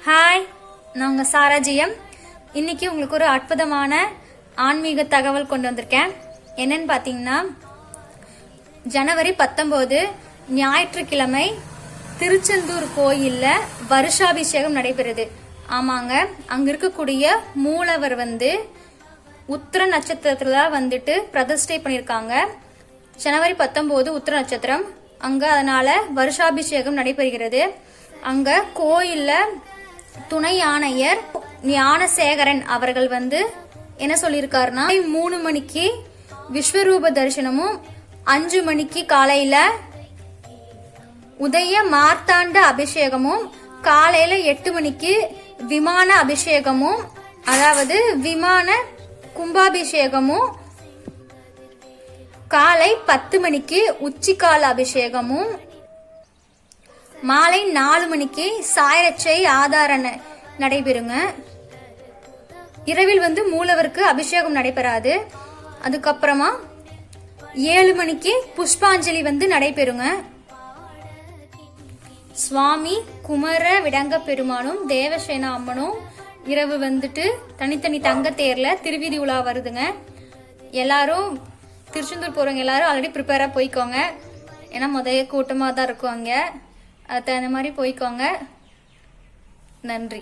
Hi, நான் உங்கள் சாராஜியம். இன்னைக்கு உங்களுக்கு ஒரு அற்புதமான ஆன்மீக தகவல் கொண்டு வந்திருக்கேன். என்னன்னு பார்த்தீங்கன்னா, ஜனவரி 19 ஞாயிற்றுக்கிழமை திருச்செந்தூர் கோயிலில் வருஷாபிஷேகம் நடைபெறுது. ஆமாங்க, அங்கே இருக்கக்கூடிய மூலவர் உத்திர நட்சத்திரத்தில் பிரதிஷ்டை பண்ணியிருக்காங்க. ஜனவரி 19 உத்திர நட்சத்திரம் அங்கே, அதனால வருஷாபிஷேகம் நடைபெறுகிறது. அங்க கோயில்ல துணை ஆணையர் ஞானசேகரன் அவர்கள் என்ன சொல்லியிருக்காருன்னா, 3 மணிக்கு விஸ்வரூப தரிசனமும் 5 மணிக்கு காலையில உதய மார்த்தாண்ட அபிஷேகமும் காலையில 8 மணிக்கு விமான அபிஷேகமும், அதாவது விமான கும்பாபிஷேகமும், காலை 10 மணிக்கு உச்சிக்கால அபிஷேகமும், மாலை 4 மணிக்கு சாயரட்சை ஆதாரண நடைபெறுங்க. இரவில் மூலவருக்கு அபிஷேகம் நடைபெறாது. அதுக்கப்புறமா 7 மணிக்கு புஷ்பாஞ்சலி நடைபெறுங்க. சுவாமி குமர விடங்க பெருமானும் தேவசேனா அம்மனும் இரவு தனித்தனி தங்க தேர்ல திருவீதி உலா வருதுங்க. எல்லாரும் திருச்செந்தூர் போறவங்க எல்லாரும் ஆல்ரெடி ப்ரிப்பேரா போய்க்கோங்க. ஏன்னா முதல்ல கூட்டமாக தான் இருக்கும் அங்கே. அது தகுந்த மாதிரி போய்க்கோங்க. நன்றி.